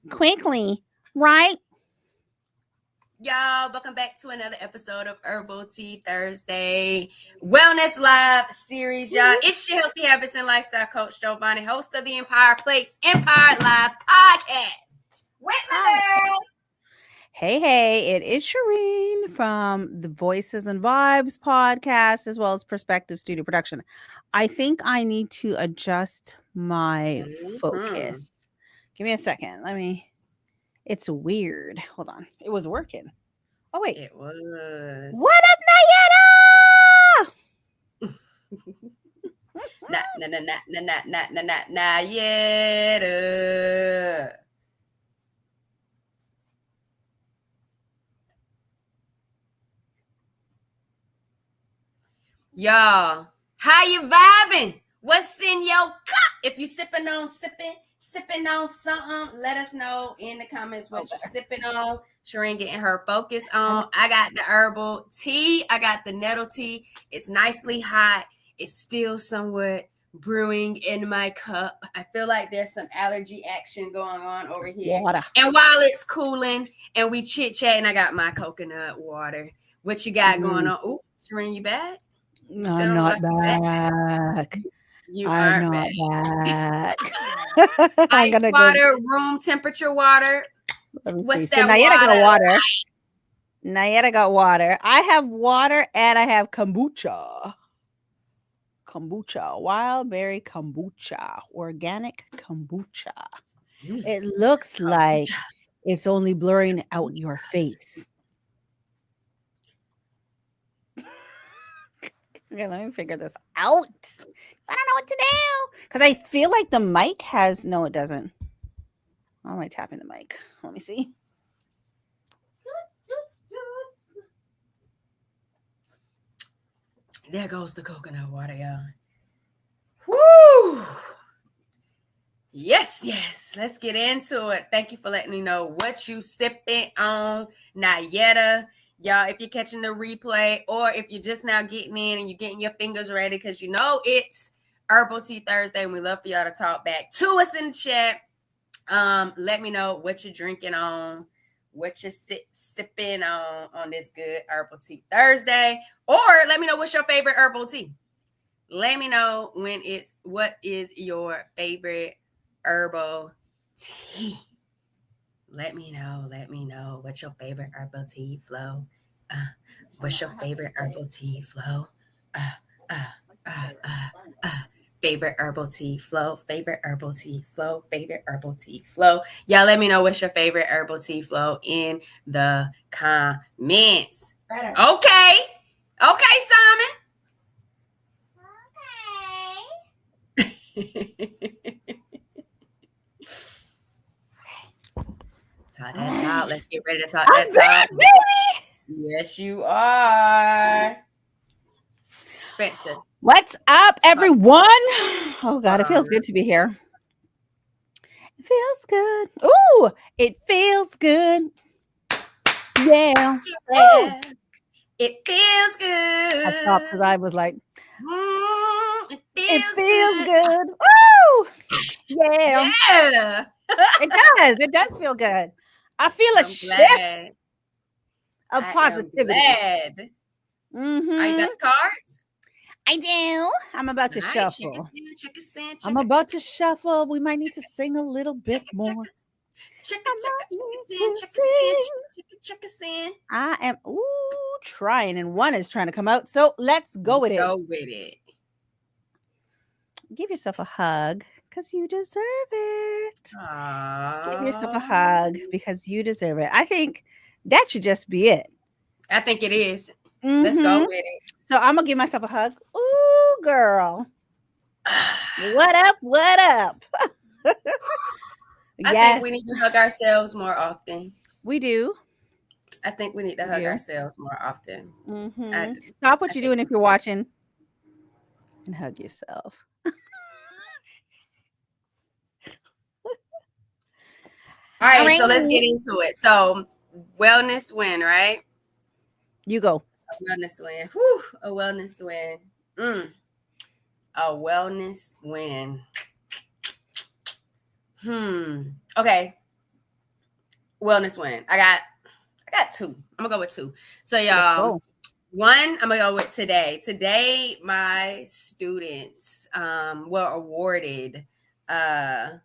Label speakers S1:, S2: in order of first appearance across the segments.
S1: quickly, right?
S2: Y'all, welcome back to another episode of Herbal Tea Thursday Wellness Live series, y'all. It's your Healthy Habits and Lifestyle Coach, Giovanni, host of the Empire Plates Empire Lives podcast. With my girl.
S1: Hey, it is Shireen from the Voices and Vibes podcast, as well as Perspective Studio Production. I think I need to adjust my focus. Give me a second. It's weird. Hold on. It was working. Oh, wait.
S2: It was.
S1: What up, Nayetta?
S2: Nayetta. Y'all, how you vibing? What's in your cup? If you sipping on something, let us know in the comments what you're sipping on. Shireen getting her focus on. I got the herbal tea. I got the nettle tea. It's nicely hot. It's still somewhat brewing in my cup. I feel like there's some allergy action going on over here.
S1: Water.
S2: And while it's cooling and we chit-chatting, I got my coconut water. What you got going on? Ooh, Shireen, you back?
S1: I'm not back.
S2: You aren't back. Ice water, room temperature water. What's that?
S1: Nayetta got water. Nayetta got water. I have water and I have kombucha. Wild berry kombucha, organic kombucha. It looks like it's only blurring out your face. Okay, let me figure this out. I don't know what to do because I feel like the mic has. No, it doesn't. How am I tapping the mic? Let me see.
S2: There goes the coconut water, y'all. Woo! Yes. Let's get into it. Thank you for letting me know what you sipping on, Nayetta. Y'all, if you're catching the replay or if you're just now getting in and you're getting your fingers ready because you know it's Herbal Tea Thursday and we love for y'all to talk back to us in the chat. Let me know what you're drinking on, what you're sipping on this good Herbal Tea Thursday, or let me know what's your favorite herbal tea. Let me know what is your favorite herbal tea. Let me know what's your favorite herbal tea flow. What's your favorite herbal tea flow? Favorite herbal tea flow. Y'all let me know what's your favorite herbal tea flow in the comments. Okay, Simon. Talk. Let's get ready to talk that talk.
S1: Baby.
S2: Yes, you are. Spencer.
S1: What's up, everyone? Oh, God, it feels good to be here. It feels good. Ooh, it feels good. Yeah.
S2: It feels good.
S1: I stopped because I was like,
S2: it
S1: feels good. Ooh, yeah. It does feel good. I feel a shift of positivity.
S2: Glad.
S1: Mm-hmm.
S2: Are you got the cards?
S1: I do. I'm about to shuffle. I'm about to shuffle. We might need to sing a little bit more. I am trying, and one is trying to come out. So let's go with it. Give yourself a hug because you deserve it. Give yourself a hug because you deserve it. I think that should just be it.
S2: I think it is. Mm-hmm. Let's go with it.
S1: So I'm gonna give myself a hug. Ooh, girl. What up?
S2: I think we need to hug ourselves more often.
S1: We do.
S2: I think we need to hug ourselves more often.
S1: Mm-hmm. Stop what you're doing if you're watching and hug yourself.
S2: All right, so let's get into it. So, wellness win, right?
S1: You go.
S2: A wellness win. Whew, a wellness win. A wellness win. Okay. wellness win. I got two. I'm gonna go with two. So
S1: Let's
S2: y'all,
S1: go.
S2: one I'm gonna go with today. Today, my students were awarded
S1: Mm,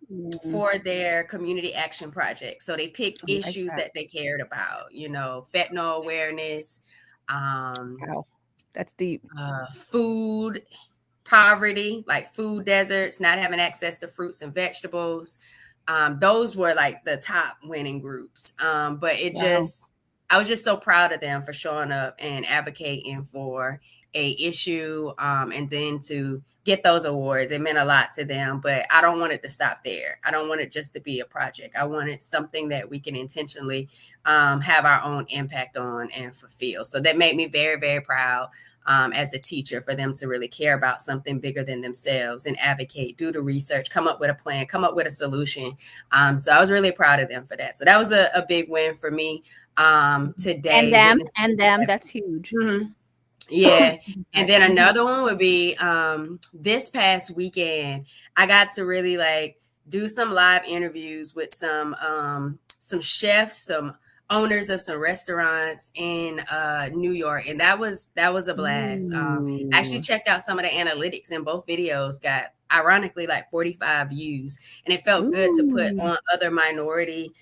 S2: for their community action project. So they picked
S1: I like
S2: issues
S1: that.
S2: that they cared about. Fentanyl awareness, um,
S1: Wow, that's deep.
S2: food poverty, like food deserts, not having access to fruits and vegetables. Those were like the top winning groups. But
S1: Wow.
S2: I was just so proud of them for showing up and advocating for a issue, and then to get those awards. It meant a lot to them, but I don't want it to stop there. I don't want it just to be a project. I want it something that we can intentionally have our own impact on and fulfill. So that made me very, very proud, as a teacher, for them to really care about something bigger than themselves and advocate, do the research, come up with a plan, come up with a solution. So I was really proud of them for that. So that was a big win for me,
S1: And
S2: today,
S1: them,
S2: witnessing
S1: and them,
S2: that.
S1: that's huge.
S2: Mhm. Yeah. And
S1: Sorry.
S2: then another one would be, this past weekend, I got to really like do some live interviews with some chefs, some owners of some restaurants in New York. And that was a blast. I actually
S1: Ooh.
S2: checked out some of the analytics, and both videos got ironically like 45 views. And it felt good to put
S1: Ooh.
S2: on other minority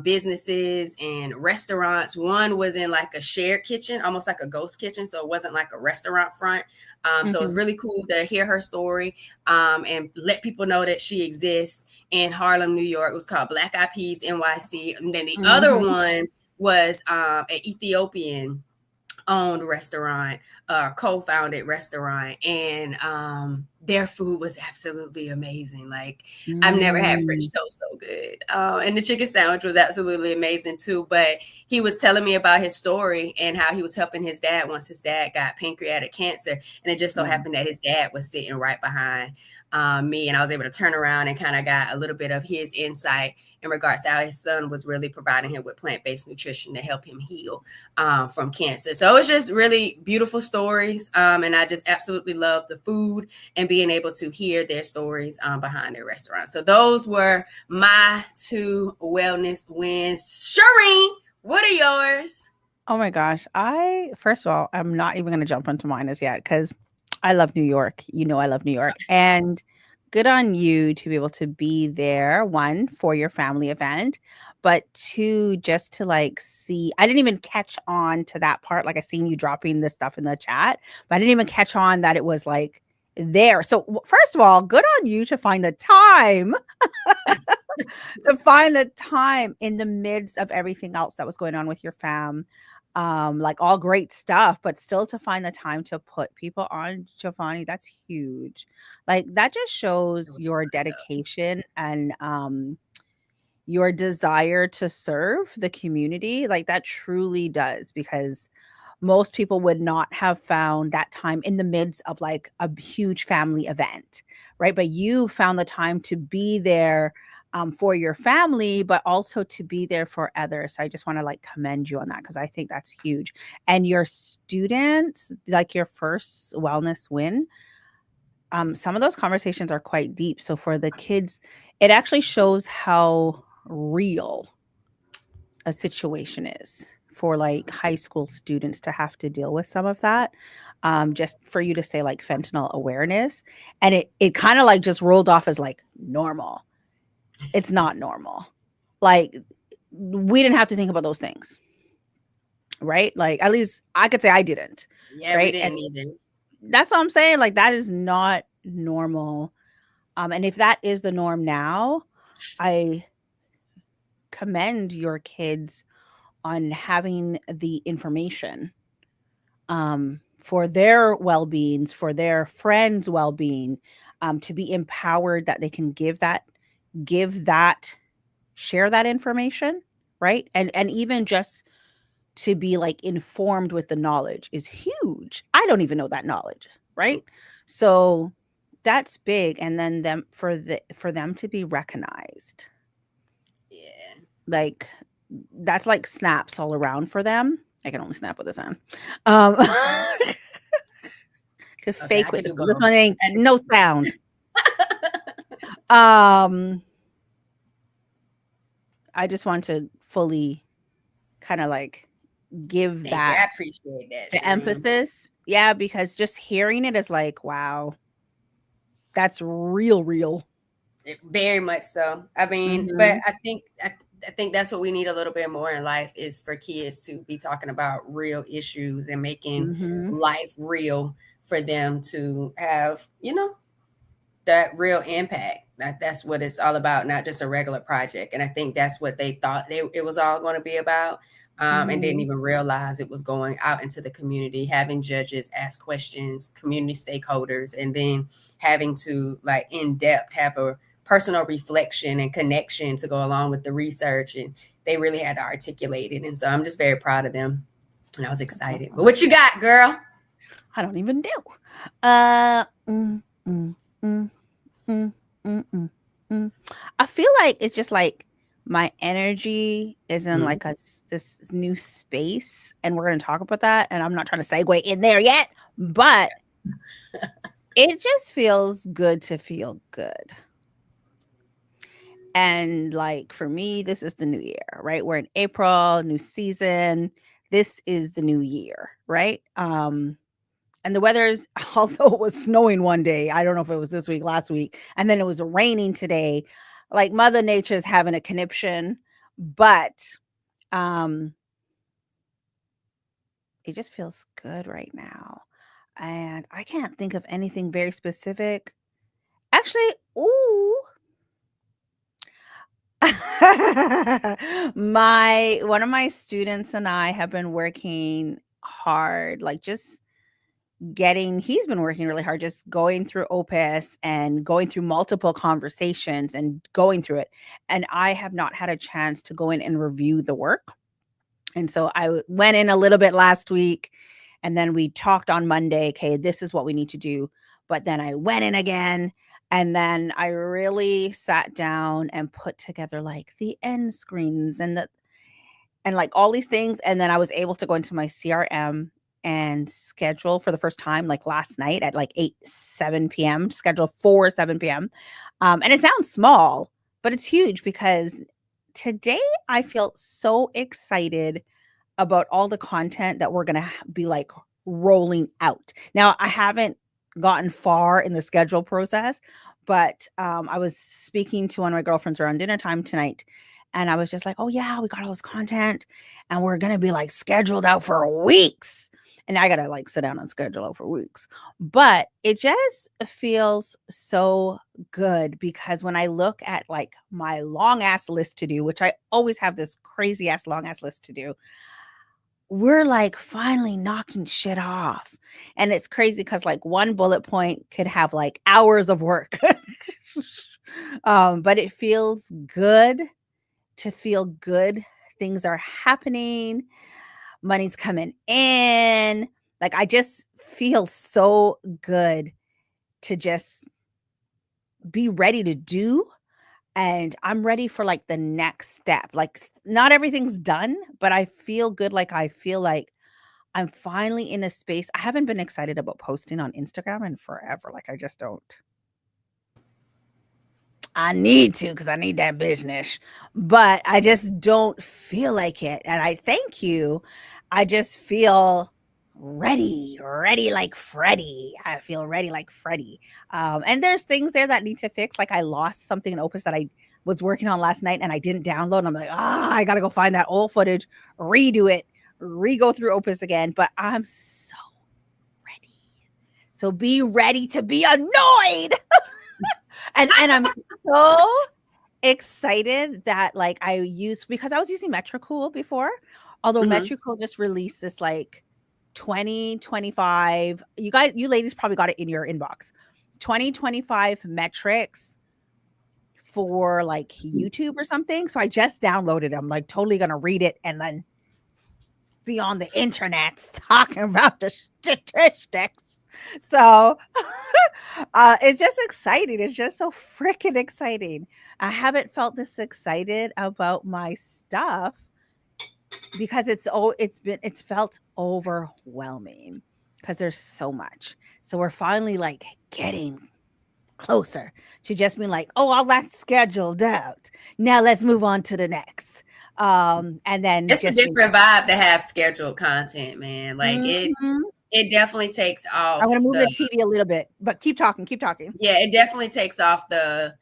S2: businesses and restaurants. One was in like a shared kitchen, almost like a ghost kitchen, so it wasn't like a restaurant front. So it was
S1: Mhm.
S2: really cool to hear her story, and let people know that she exists in Harlem, New York. It was called Black Eyed Peas NYC. And then the other
S1: Mhm.
S2: one was an Ethiopian owned restaurant, co-founded restaurant, and their food was absolutely amazing. Like, I've never had French
S1: Mm.
S2: toast so good, and the chicken sandwich was absolutely amazing too. But he was telling me about his story and how he was helping his dad once his dad got pancreatic cancer, and it just so
S1: Wow.
S2: happened that his dad was sitting right behind me, and I was able to turn around and kind of got a little bit of his insight in regards to how his son was really providing him with plant-based nutrition to help him heal from cancer. So it was just really beautiful stories. And I just absolutely love the food and being able to hear their stories behind their restaurant. So those were my two wellness wins. Shireen, what are yours?
S1: Oh my gosh. First of all, I'm not even gonna jump onto mine as yet because I love New York. You know I love New York. And good on you to be able to be there, one, for your family event, but two, just to like see. I didn't even catch on to that part. Like I seen you dropping this stuff in the chat, but I didn't even catch on that it was like there. So first of all, good on you to find the time in the midst of everything else that was going on with your fam. Like all great stuff, but still to find the time to put people on, Giovanni, that's huge. Like that just
S2: It
S1: shows
S2: was
S1: your dedication and your desire to serve the community. Like that truly does, because most people would not have found that time in the midst of like a huge family event, right? But you found the time to be there for your family, but also to be there for others. So I just want to like commend you on that because I think that's huge. And your students, like your first wellness win, some of those conversations are quite deep. So for the kids, it actually shows how real a situation is for like high school students to have to deal with some of that. Just for you to say like fentanyl awareness, and it kind of like just rolled off as like normal. It's not normal. Like we didn't have to think about those things, right? Like at least I could say I didn't,
S2: Yeah, we
S1: right? And
S2: didn't either.
S1: that's what I'm saying. Like that is not normal. And if that is the norm now, I commend your kids on having the information for their well-beings, for their friends' well-being, to be empowered that they can give that, share that information, right? And even just to be like informed with the knowledge is huge. I don't even know that knowledge, right? So that's big. And then for them to be recognized,
S2: Yeah.
S1: like that's like snaps all around for them. I can only snap with this hand. Um, could
S2: Okay, I
S1: fake with
S2: can
S1: this
S2: do
S1: one. This
S2: both.
S1: one ain't no sound. Um, I just want to fully kind of like give
S2: Thank you.
S1: that
S2: I appreciate that,
S1: the
S2: Shireen.
S1: emphasis. Yeah, because just hearing it is like, wow, that's real, real.
S2: Very much so. I mean, but
S1: Mhm.
S2: I think that's what we need a little bit more in life is for kids to be talking about real issues and making
S1: Mhm.
S2: life real for them to have, that real impact. That's what it's all about, not just a regular project. And I think that's what they thought it was all going to be about, and didn't
S1: Mhm.
S2: even realize it was going out into the community, having judges ask questions, community stakeholders, and then having to like in depth have a personal reflection and connection to go along with the research. And they really had to articulate it. And so I'm just very proud of them. And I was
S1: That's
S2: excited. But
S1: awesome.
S2: what you got, girl?
S1: I don't even know. Uh, mm, mm, mm, mm, mm, mm, mm. I feel like it's just like my energy is in
S2: Mm.
S1: like this new space, and we're gonna talk about that. And I'm not trying to segue in there yet, but it just feels good to feel good. And like for me, this is the new year, right? We're in April, new season. This is the new year, right? And the weather's although it was snowing one day, I don't know if it was this week, last week, and then it was raining today. Like Mother Nature's having a conniption, but um it just feels good right now. And I can't think of anything very specific. Actually, ooh, my one of my students and I have been working hard, like just getting he's been working really hard just going through Opus and going through multiple conversations and going through it. And I have not had a chance to go in and review the work. And so went in a little bit last week, and then we talked on Monday, okay, this is what we need to do. But then I went in again, and then I really sat down and put together like the end screens and like all these things. And then I was able to go into my CRM and schedule for the first time like last night at like 7 p.m. schedule for 7 p.m. And it sounds small, but it's huge because today I feel so excited about all the content that we're going to be like rolling out. Now, I haven't gotten far in the schedule process, but I was speaking to one of my girlfriends around dinner time tonight. And I was just like, oh, yeah, we got all this content and we're going to be like scheduled out for weeks. And I got to like sit down and schedule out for weeks. But it just feels so good because when I look at like my long ass list to do, which I always have this crazy ass long ass list to do, we're like finally knocking shit off. And it's crazy because like one bullet point could have like hours of work. But it feels good to feel good. Things are happening, money's coming in. Like I just feel so good to just be ready to do. And I'm ready for like the next step. Like not everything's done, but I feel good. Like I feel like I'm finally in a space. I haven't been excited about posting on Instagram in forever. Like I just don't. I need to because I need that business, but I just don't feel like it. And I thank you. I just feel ready like Freddie. I feel ready like Freddie. And there's things there that need to fix. Like I lost something in Opus that I was working on last night and I didn't download. And I'm like, I got to go find that old footage, redo it, re-go through Opus again. But I'm so ready. So be ready to be annoyed. And I'm so excited that like I use because I was using Metricool before, although
S2: Hmm.
S1: Metricool just released this like 2025. You ladies probably got it in your inbox. 2025 metrics for like YouTube or something. So I just downloaded it. I'm like totally gonna read it and then be on the internet talking about the statistics. So it's just exciting. It's just so freaking exciting. I haven't felt this excited about my stuff because it's felt overwhelming because there's so much. So we're finally like getting closer to just being like, oh, all that's scheduled out. Now let's move on to the next. And then
S2: It's a
S1: just,
S2: different vibe to have scheduled content, man. Like
S1: Mhm.
S2: it definitely takes
S1: I'm
S2: off
S1: gonna move the
S2: the
S1: TV a little bit, but keep talking, keep talking.
S2: yeah, it definitely takes off the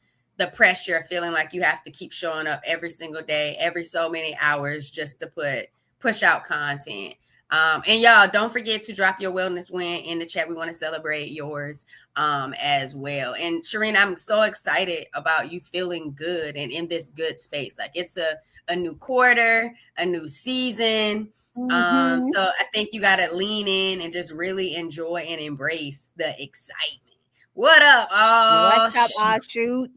S2: pressure of feeling like you have to keep showing up every single day, every so many hours just to push out content. And y'all don't forget to drop your wellness win in the chat. We want to celebrate yours as well. And Shireen, I'm so excited about you feeling good and in this good space. Like it's a new quarter, a new season.
S1: Mhm.
S2: So I think you got to lean in and just really enjoy and embrace the excitement. What up? Oh,
S1: What's up?
S2: shoot.
S1: Shoot.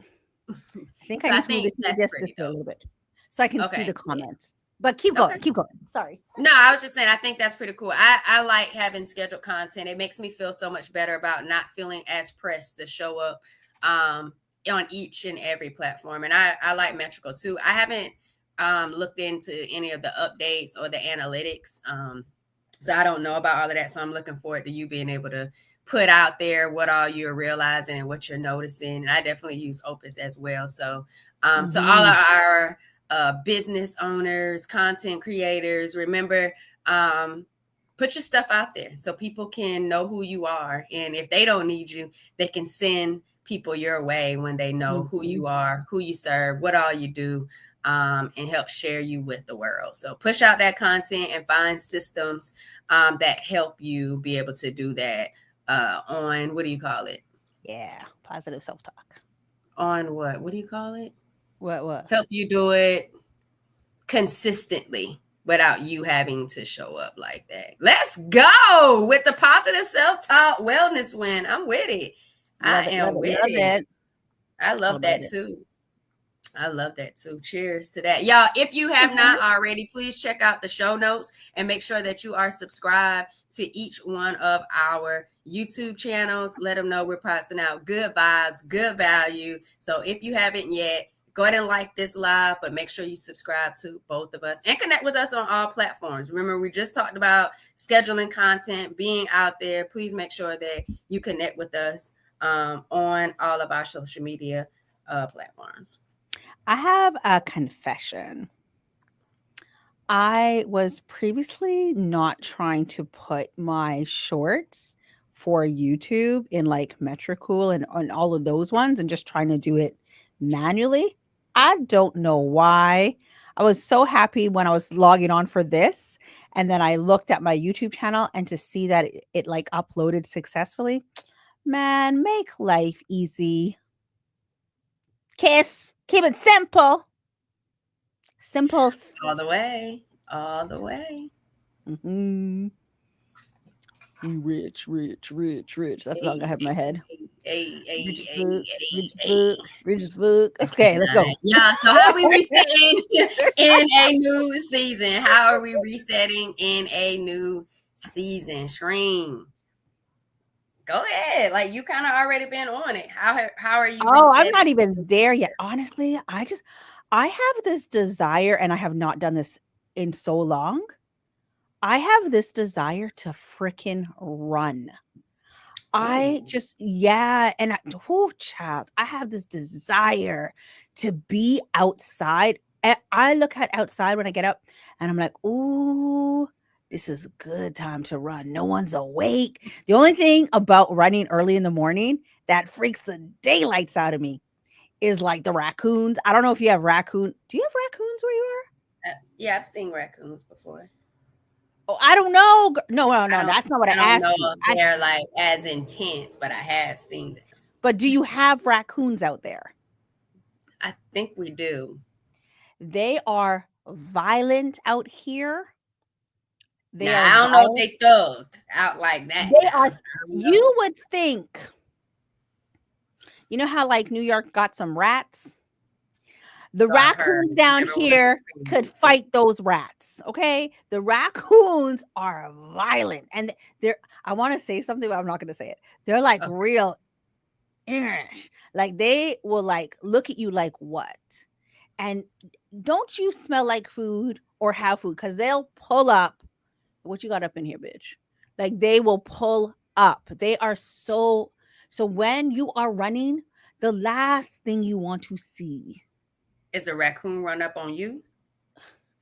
S1: I think I
S2: So I
S1: need to move the
S2: think
S1: TV
S2: that's
S1: just
S2: pretty
S1: a
S2: dope.
S1: little bit so I can see
S2: Okay.
S1: the
S2: Yeah.
S1: comments. But keep
S2: Okay.
S1: going, keep going. Sorry.
S2: No, I was just saying, I think that's pretty cool. I like having scheduled content. It makes me feel so much better about not feeling as pressed to show up on each and every platform. And I like Metrical too. I haven't looked into any of the updates or the analytics. So I don't know about all of that. So I'm looking forward to you being able to put out there what all you're realizing and what you're noticing. And I definitely use Opus as well. So to all
S1: Mhm.
S2: of our business owners, content creators, remember, put your stuff out there so people can know who you are. And if they don't need you, they can send people your way when they know who
S1: Mhm.
S2: you are, who you serve, what all you do, and help share you with the world. So push out that content and find systems that help you be able to do that on what do you call it?
S1: Yeah, positive self-talk.
S2: On what? What do you call it?
S1: What?
S2: Help you do it consistently without you having to show up like that. Let's go with the positive self-talk wellness win. I'm with it. I
S1: Love it, love
S2: am
S1: it,
S2: with
S1: love
S2: it.
S1: it.
S2: I love
S1: Celebrate
S2: that
S1: it.
S2: too. I love that too. Cheers to that. Y'all, if you have
S1: Mhm.
S2: not already, please check out the show notes and make sure that you are subscribed to each one of our YouTube channels. Let them know we're passing out good vibes, good value. So if you haven't yet, go ahead and like this live, but make sure you subscribe to both of us and connect with us on all platforms. Remember, we just talked about scheduling content, being out there. Please make sure that you connect with us on all of our social media platforms.
S1: I have a confession. I was previously not trying to put my shorts for YouTube in like Metricool and on all of those ones and just trying to do it manually. I don't know why. I was so happy when I was logging on for this. And then I looked at my YouTube channel and to see that it like uploaded successfully. Man, make life easy. Kiss. Keep it simple. Simple.
S2: All the way. All the way.
S1: Mhm. We rich, rich, rich, rich. That's the song I
S2: Hey,
S1: have in my head.
S2: hey,
S1: Rich
S2: hey,
S1: as
S2: hey,
S1: fuck,
S2: hey,
S1: rich as
S2: hey.
S1: fuck, rich as fuck. Okay, let's go.
S2: Yeah, so how are we resetting in a new season? How are we resetting in a new season? Shreen, go ahead. Like you kind of already been on it. How are you
S1: Oh, I'm
S2: resetting?
S1: not even there yet. Honestly, I have this desire, and I have not done this in so long. I have this desire to freaking run. I
S2: Ooh.
S1: just yeah, and oh, child, I have this desire to be outside. I look at outside when I get up, and I'm like, "Ooh, this is a good time to run. No one's awake." The only thing about running early in the morning that freaks the daylights out of me is like the raccoons. I don't know if you have raccoon. Do you have raccoons where you are?
S2: Yeah, I've seen raccoons before.
S1: Oh, I don't know. No, no,
S2: I
S1: no.
S2: don't
S1: That's not what I
S2: I don't
S1: asked
S2: know
S1: you.
S2: if they're like as intense, but I have seen them.
S1: But do you have raccoons out there?
S2: I think we do.
S1: They are violent out here. They
S2: Now
S1: are
S2: I don't know if
S1: violent.
S2: they thugged out like that.
S1: They
S2: Now
S1: are
S2: I don't know.
S1: you would think, you know how like New York got some rats? The
S2: So I've heard
S1: raccoons down
S2: everyone is
S1: here could
S2: crazy.
S1: fight those rats, okay? The raccoons are violent and they're I want to say something but I'm not going to say it. They're like
S2: Okay.
S1: real like they will like look at you like what? And don't you smell like food or have food cuz they'll pull up. What you got up in here, bitch? Like they will pull up. They are so So when you are running, the last thing you want to see,
S2: Is a raccoon run up on you?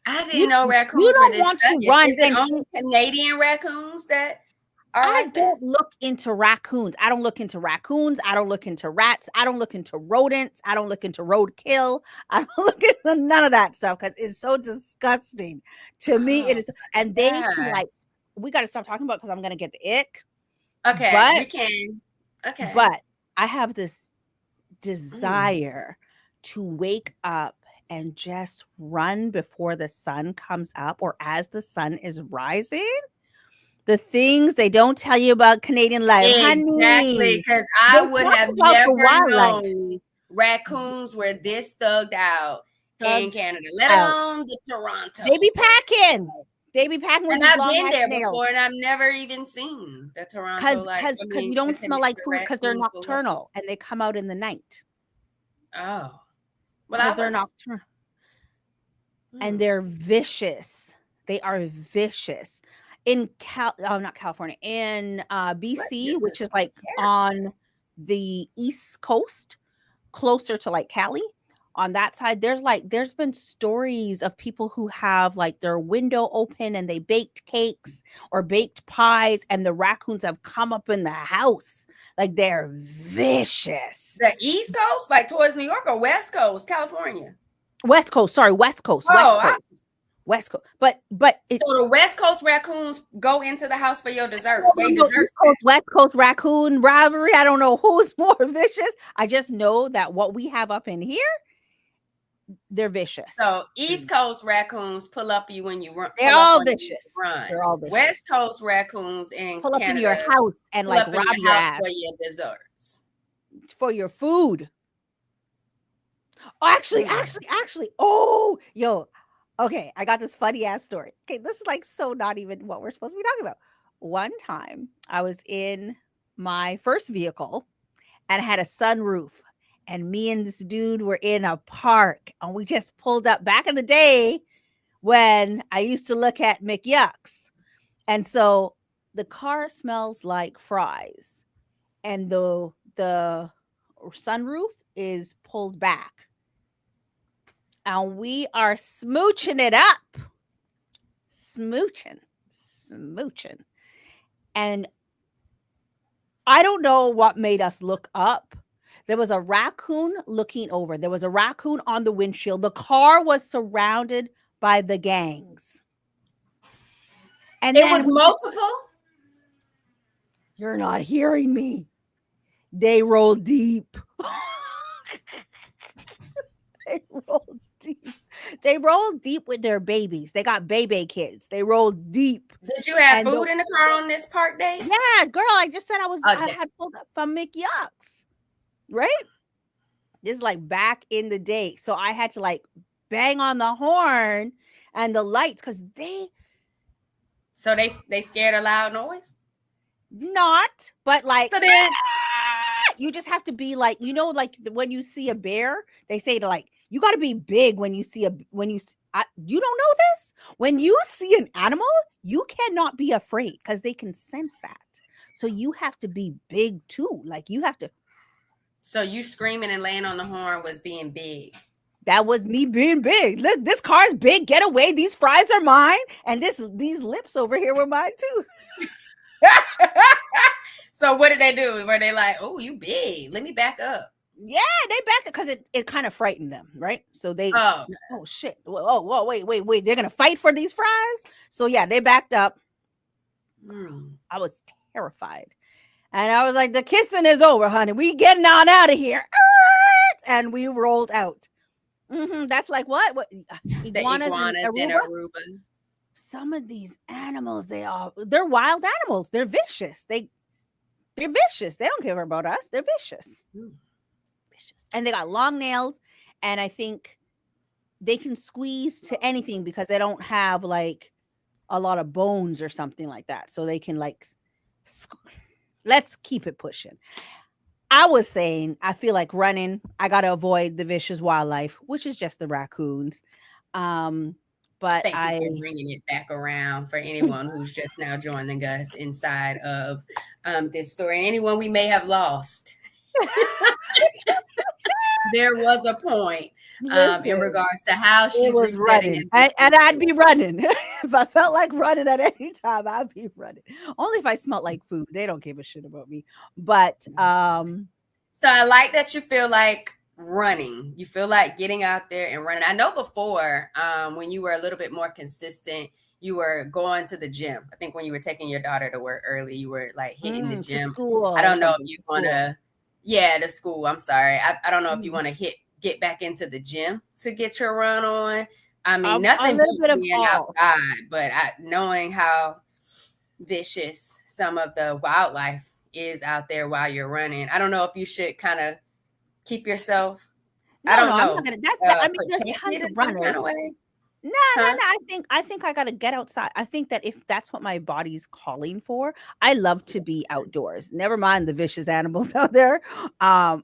S2: I
S1: you
S2: didn't know
S1: you
S2: raccoons were
S1: don't
S2: this
S1: want to
S2: stubborn.
S1: run
S2: Is it
S1: and
S2: only Canadian raccoons that are
S1: I
S2: like
S1: don't
S2: this?
S1: look into raccoons. I don't look into raccoons. I don't look into rats. I don't look into rodents. I don't look into roadkill. I don't look into none of that stuff because it's so disgusting. To me, it
S2: Oh
S1: is. And
S2: my
S1: they can
S2: God.
S1: like, we got to stop talking about because I'm going to get the ick.
S2: Okay,
S1: But,
S2: we can. Okay.
S1: but I have this
S2: Mm.
S1: desire to wake up and just run before the sun comes up or as the sun is rising. The things they don't tell you about Canadian life,
S2: Exactly,
S1: honey.
S2: because
S1: They
S2: I would
S1: talk
S2: have
S1: about the
S2: never
S1: wildlife,
S2: known raccoons were this thugged out in
S1: thugs
S2: Canada, let
S1: out.
S2: alone the
S1: They be
S2: Toronto.
S1: packing. They be packing with
S2: And
S1: these
S2: I've
S1: long
S2: been
S1: ass
S2: there
S1: nails.
S2: before, and I've never even seen the Toronto, like,
S1: Cause you don't smell like
S2: The
S1: food because they're
S2: raccoon pull up.
S1: nocturnal and they come out in the night
S2: Oh, well, I
S1: because they're
S2: was.
S1: nocturnal and
S2: Hmm.
S1: they're vicious. They are vicious. In not California, in
S2: What?
S1: BC,
S2: This
S1: which
S2: is
S1: is like
S2: terrifying.
S1: on the east coast, closer to like Cali, on that side, there's been stories of people who have like their window open and they baked cakes or baked pies, and the raccoons have come up in the house. Like they're vicious.
S2: The East Coast, like towards New York, or West Coast, California?
S1: West Coast, sorry, West Coast,
S2: Oh,
S1: West Coast, West Coast. But it
S2: so the West Coast raccoons go into the house for your desserts. They
S1: no,
S2: desserts
S1: East Coast, West Coast raccoon rivalry. I don't know who's more vicious. I just know that what we have up in here, they're vicious.
S2: So East Coast raccoons pull up you when you run,
S1: They're
S2: pull up
S1: all
S2: on you when you
S1: vicious.
S2: run.
S1: They're all vicious.
S2: West Coast raccoons in
S1: Pull up in your
S2: Canada
S1: house and
S2: pull
S1: like
S2: up in
S1: rob
S2: your
S1: your
S2: house
S1: ass
S2: for your desserts.
S1: for your food. Oh,
S2: Mm.
S1: actually. Oh, yo. Okay, I got this funny ass story. Okay, this is like so not even what we're supposed to be talking about. One time I was in my first vehicle and I had a sunroof, and me and this dude were in a park and we just pulled up back in the day when I used to look at McYucks. And so the car smells like fries and the sunroof is pulled back and we are smooching it up, smooching, and I don't know what made us look up. There was a raccoon looking over. There was a raccoon on the windshield. The car was surrounded by the gangs. And
S2: It
S1: then
S2: was multiple.
S1: you're not hearing me. They roll deep. They roll deep. They roll deep with their babies. They got baby kids. They roll deep.
S2: Did you have
S1: And
S2: food in the car on this park day?
S1: yeah, girl, I just said
S2: Oh,
S1: I had pulled up from McYucks, right? This is like back in the day. So I had to like bang on the horn and the lights because
S2: so they scared a loud noise.
S1: not, but like
S2: So then,
S1: you just have to be like, like when you see a bear, they say to like, you got to be big when you see you don't know this? When you see an animal, you cannot be afraid because they can sense that. So you have to be big too. Like you have to.
S2: so you screaming and laying on the horn was being big.
S1: That was me being big. Look, this car's big. Get away. These fries are mine. And these lips over here were mine too.
S2: So what did they do? Were they like, "Oh, you big? Let me back up"?
S1: Yeah, they backed it because it kind of frightened them, right? So
S2: Oh,
S1: oh shit. Whoa, wait. They're gonna fight for these fries. So yeah, they backed up. I was terrified. And I was like, the kissing is over, honey. We getting on out of here. And we rolled out. That's like what?
S2: the
S1: Iguanas and
S2: iguanas in
S1: Aruba?
S2: Aruba.
S1: Some of these animals, they're wild animals. They're vicious. They're vicious. They don't care about us. They're vicious. Vicious. And they got long nails. And I think they can squeeze to anything because they don't have like a lot of bones or something like that. So they can like let's keep it pushing. I was saying, I feel like running, I got to avoid the vicious wildlife, which is just the raccoons. But
S2: Thank you for bringing it back around for anyone who's just now joining us inside of this story. Anyone we may have lost, there was a point in
S1: Listen,
S2: regards to how
S1: it
S2: she's
S1: was
S2: resetting
S1: running,
S2: in this
S1: and I'd
S2: new
S1: be running. If I felt like running at any time, I'd be running. Only if I smelled like food. They don't give a shit about me. But
S2: So I like that you feel like running. You feel like getting out there and running. I know before, when you were a little bit more consistent, you were going to the gym. I think when you were taking your daughter to work early, you were like hitting the
S1: to
S2: gym.
S1: school
S2: I
S1: or
S2: don't know if
S1: something.
S2: you
S1: To
S2: want
S1: school.
S2: to, yeah, the school. I'm sorry. I don't know if you
S1: Mhm.
S2: want to get back into the gym to get your run on. I mean,
S1: A
S2: nothing
S1: little bit
S2: beats
S1: of
S2: being
S1: all.
S2: outside, but knowing how vicious some of the wildlife is out there while you're running, I don't know if you should kind of keep yourself, I
S1: No,
S2: don't
S1: I'm not
S2: know,
S1: gonna. That's that. I mean, there's
S2: protected
S1: tons
S2: in
S1: of
S2: some kind
S1: runners.
S2: of way,
S1: No, no,
S2: huh?
S1: no. I think I gotta get outside. I think that if that's what my body's calling for, I love to be outdoors. Never mind the vicious animals out there. I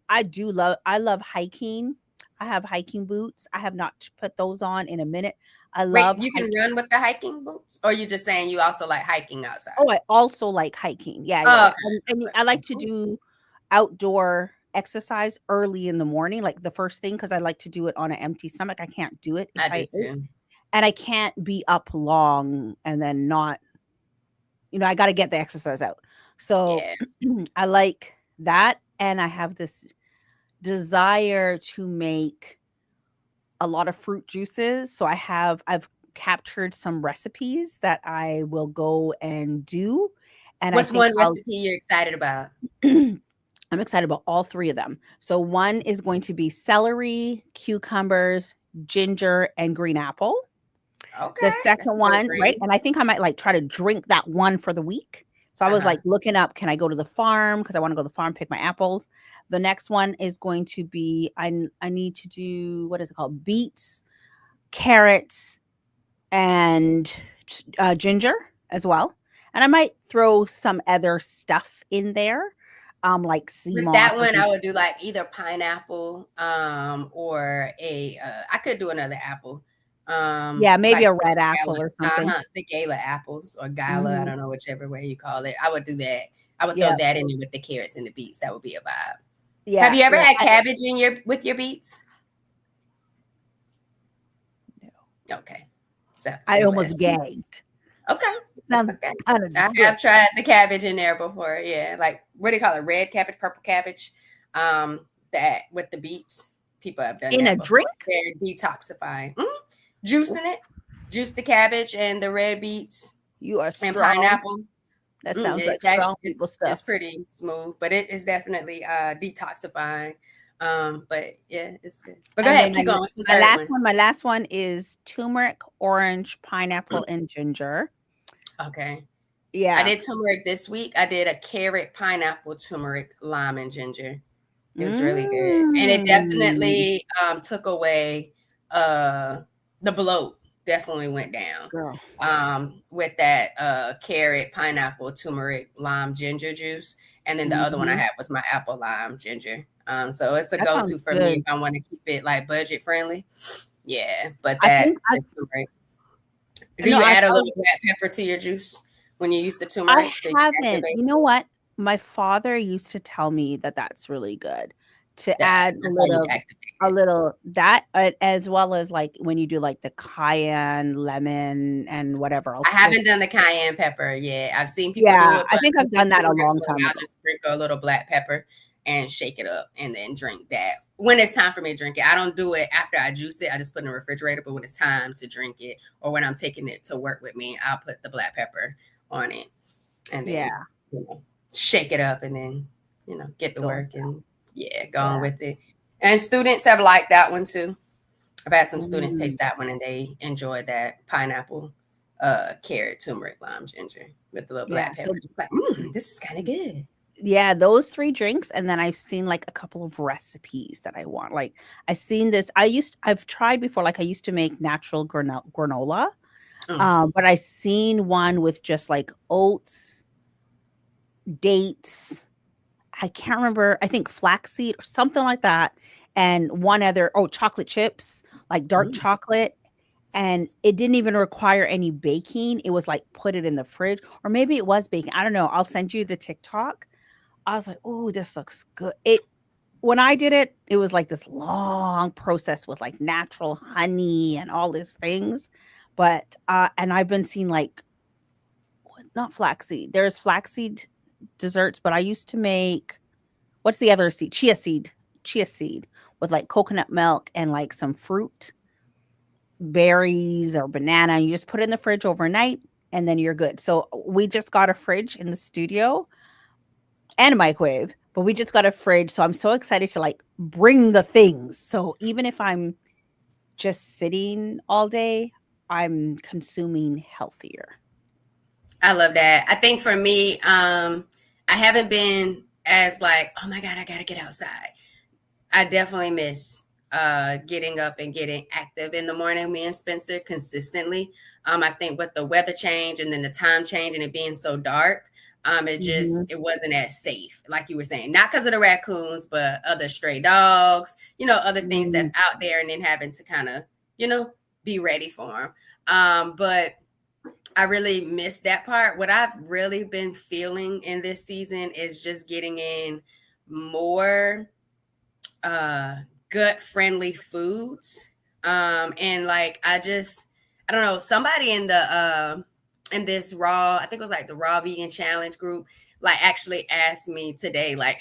S1: love hiking. I have hiking boots. I have not put those on in a minute. I
S2: Wait,
S1: love
S2: you can
S1: hiking.
S2: run with the hiking boots, or you just saying you also like hiking outside?
S1: Oh, I also like hiking. Yeah, yeah,
S2: Oh,
S1: yeah.
S2: okay.
S1: And I
S2: Okay.
S1: like to do outdoor exercise early in the morning, like the first thing, because I like to do it on an empty stomach. I can't do it if
S2: I
S1: I
S2: do
S1: ate,
S2: too.
S1: and I can't be up long and then not, I got to get the exercise out. So
S2: Yeah.
S1: I like that. And I have this desire to make a lot of fruit juices. So I've captured some recipes that I will go and do. And I
S2: What's
S1: think
S2: one recipe you're excited about?
S1: I'm excited about all three of them. So one is going to be celery, cucumbers, ginger, and green apple. The
S2: Okay, that's
S1: second
S2: a good
S1: one, right?
S2: green.
S1: And I think I might like try to drink that one for the week. So I was
S2: Uh-huh.
S1: like looking up, can I go to the farm? Because I want to go to the farm, pick my apples. The next one is going to be I need to do, what is it called? Beets, carrots, and ginger as well. And I might throw some other stuff in there, like sea
S2: With
S1: moss
S2: that
S1: or
S2: one, I
S1: something.
S2: would do like either pineapple, or I could do another apple,
S1: Yeah, maybe
S2: like
S1: a
S2: the
S1: red apple
S2: gala,
S1: or something.
S2: the gala apples or gala. I
S1: Mhm.
S2: don't know whichever way you call it. I would do that. I would throw
S1: Yeah,
S2: that in there with the carrots and the beets. That would be a vibe. Have
S1: yeah,
S2: you ever
S1: yeah.
S2: had cabbage in your with your beets?
S1: No.
S2: Okay, so
S1: I
S2: say
S1: almost
S2: less.
S1: gagged.
S2: Okay, that's
S1: Sounds
S2: okay.
S1: kind of
S2: I have
S1: disgusting.
S2: tried the cabbage in there before. Yeah, like what do you call it? Red cabbage, purple cabbage. That with the beets. People have done
S1: In a
S2: that before.
S1: drink?
S2: Very detoxifying. Juicing it, juice the cabbage and the red beets
S1: You are
S2: and
S1: strong.
S2: pineapple.
S1: That sounds like
S2: It's
S1: strong
S2: actually
S1: people
S2: it's
S1: stuff.
S2: pretty smooth, but it is definitely detoxifying. But yeah, it's good. But go
S1: And then
S2: ahead, keep going. What's the
S1: my
S2: third
S1: last
S2: one?
S1: one, is turmeric, orange, pineapple, and ginger.
S2: Okay. I
S1: Yeah.
S2: did turmeric this week. I did a carrot, pineapple, turmeric, lime, and ginger. It was really good, and it
S1: Mm.
S2: definitely took away uh, the bloat. Definitely went down
S1: Girl.
S2: with that carrot, pineapple, turmeric, lime, ginger juice, and then the other one I
S1: Mhm.
S2: had was my apple, lime, ginger. So it's a
S1: That sounds
S2: go-to for me if
S1: good.
S2: I want to keep it like budget friendly. Yeah, but
S1: I think
S2: the turmeric. Do
S1: no,
S2: you
S1: I
S2: add a
S1: thought
S2: little black pepper to your juice when you use the
S1: I
S2: turmeric so you
S1: haven't.
S2: activate
S1: You know what? My father used to tell me that that's really good to
S2: that?
S1: add
S2: That's how you activate
S1: a
S2: it.
S1: little that, as well as like when you do like the cayenne, lemon, and whatever
S2: I
S1: else.
S2: haven't done the cayenne pepper yet. I've seen people do
S1: Yeah,
S2: it,
S1: I
S2: but
S1: think
S2: with
S1: I've
S2: the
S1: done that a
S2: turmeric
S1: long
S2: one,
S1: time
S2: I'll
S1: ago.
S2: just sprinkle a little black pepper and shake it up and then drink that. When it's time for me to drink it, I don't do it after I juice it. I just put it in the refrigerator. But when it's time to drink it, or when I'm taking it to work with me, I'll put the black pepper on it and then
S1: Yeah,
S2: shake it up and then get to
S1: go.
S2: work and go on
S1: Yeah.
S2: with it. And students have liked that one too. I've had some students
S1: Mm.
S2: taste that one and they enjoyed that pineapple, carrot, turmeric, lime, ginger with the little
S1: Yeah,
S2: black
S1: so
S2: pepper. It's like, this is kind of good.
S1: yeah, those 3 drinks, and then I've seen, like, a couple of recipes that I want, like, I seen this I've tried before, like, I used to make natural granola,
S2: Mm.
S1: but I seen one with just, like, oats, dates, I can't remember, I think flaxseed or something like that, and one other chocolate chips, like dark
S2: Mm.
S1: chocolate, and it didn't even require any baking. It was like put it in the fridge, or maybe it was baking. I don't know. I'll send you the TikTok. I was like, "Oh, this looks good." It When I did it, it was like this long process with like natural honey and all these things. But and I've been seeing like not flaxseed. There's flaxseed desserts, but I used to make what's the other seed? Chia seed with like coconut milk and like some fruit, berries or banana. You just put it in the fridge overnight and then you're good. So we just got a fridge in the studio and a microwave, but we just got a fridge. So I'm so excited to like bring the things. So even if I'm just sitting all day, I'm consuming healthier.
S2: I love that. I think for me, I haven't been as like, oh my God, I gotta get outside. I definitely miss getting up and getting active in the morning. Me and Spencer consistently. I think with the weather change and then the time change and it being so dark,
S1: Mhm.
S2: it wasn't as safe, like you were saying. Not because of the raccoons, but other stray dogs, other things that's
S1: Mm.
S2: out there, and then having to kind of, be ready for them. But I really missed that part. What I've really been feeling in this season is just getting in more uh gut friendly foods. And like I don't know, somebody in this raw, I think it was like the raw vegan challenge group, like actually asked me today, like,